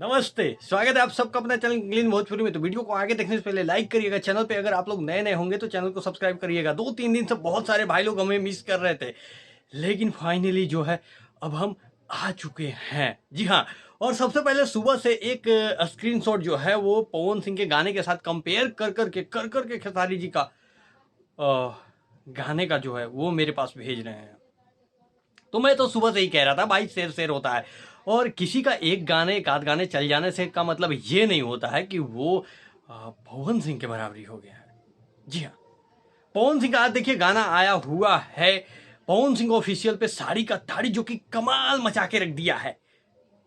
नमस्ते, स्वागत है आप सबका अपना चैनल ग्लीन भोजपुरी में। तो वीडियो को आगे देखने से पहले लाइक करिएगा। चैनल पे अगर आप लोग नए नए होंगे तो चैनल को सब्सक्राइब करिएगा। 2-3 दिन से बहुत सारे भाई लोग हमें मिस कर रहे थे, लेकिन फाइनली जो है अब हम आ चुके हैं। जी हाँ, और सबसे पहले सुबह से एक स्क्रीनशॉट जो है वो पवन सिंह के गाने के साथ कंपेयर कर करके खेसारी जी का गाने का जो है वो मेरे पास भेज रहे हैं। तो मैं तो सुबह से ही कह रहा था भाई, शेर शेर होता है। और किसी का एक आध गाने चल जाने से का मतलब ये नहीं होता है कि वो पवन सिंह के बराबरी हो गया है। जी हाँ, पवन सिंह का आज देखिए गाना आया हुआ है पवन सिंह ऑफिशियल पे, साड़ी का ताड़ी, जो कि कमाल मचा के रख दिया है,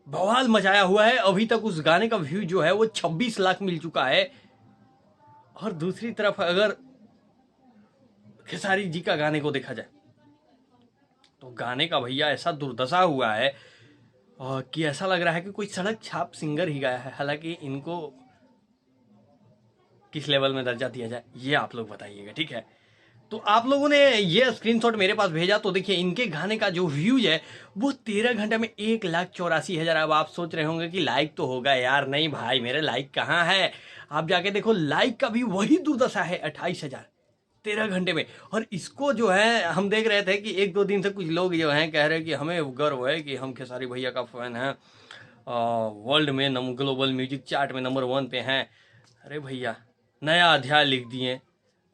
बवाल मचाया हुआ है। अभी तक उस गाने का व्यू जो है वो 26 लाख मिल चुका है। और दूसरी तरफ अगर खेसारी जी का गाने को देखा जाए तो गाने का भैया ऐसा दुर्दशा हुआ है कि ऐसा लग रहा है कि कोई सड़क छाप सिंगर ही गाया है। हालांकि इनको किस लेवल में दर्जा दिया जाए ये आप लोग बताइएगा, ठीक है। तो आप लोगों ने ये स्क्रीनशॉट मेरे पास भेजा तो देखिए इनके गाने का जो व्यूज है वो 13 घंटे में 1,84,000। अब आप सोच रहे होंगे कि लाइक तो होगा यार। नहीं भाई, मेरे लाइक कहाँ है, आप जाके देखो, लाइक का भी वही दुर्दशा है, 28,000 13 घंटे में। और इसको जो है हम देख रहे थे कि 1-2 दिन से कुछ लोग जो हैं कह रहे हैं कि हमें गर्व है कि हम खेसारी भैया का फैन हैं, वर्ल्ड में ग्लोबल म्यूजिक चार्ट में नंबर 1 पे हैं। अरे भैया, नया अध्याय लिख दिए।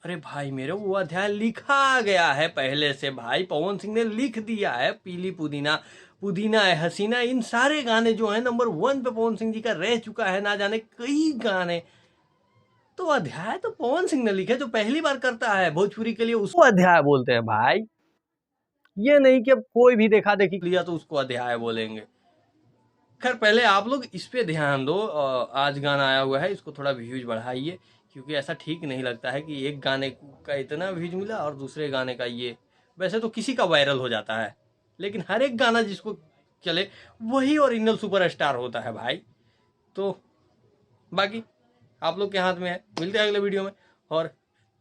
अरे भाई मेरे, वो अध्याय लिखा गया है पहले से भाई, पवन सिंह ने लिख दिया है। पीली पुदीना, पुदीना है हसीना, इन सारे गाने जो है नंबर 1 पे पवन सिंह जी का रह चुका है, ना जाने कई गाने। तो अध्याय तो पवन सिंह ने लिखे, जो पहली बार करता है भोजपुरी के लिए, उसको अध्याय बोलते हैं भाई। ये नहीं कि अब कोई भी देखा देखी लिया तो उसको अध्याय बोलेंगे। खैर पहले आप लोग इस पे ध्यान दो। आज गाना आया हुआ है, इसको थोड़ा व्यूज बढ़ाइए, क्योंकि ऐसा ठीक नहीं लगता है कि एक गाने का इतना व्यूज मिला और दूसरे गाने का ये। वैसे तो किसी का वायरल हो जाता है, लेकिन हर एक गाना जिसको चले वही ओरिजिनल सुपरस्टार होता है भाई। तो बाकी आप लोग के हाथ में है। मिलते हैं अगले वीडियो में। और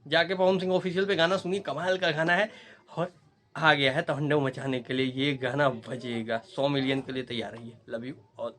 जाके पवन सिंह ऑफिशियल पे गाना सुनिए, कमाल का गाना है। और आ गया है तांडव मचाने के लिए, ये गाना बजेगा। 100 मिलियन के लिए तैयार रहिए। Love you all.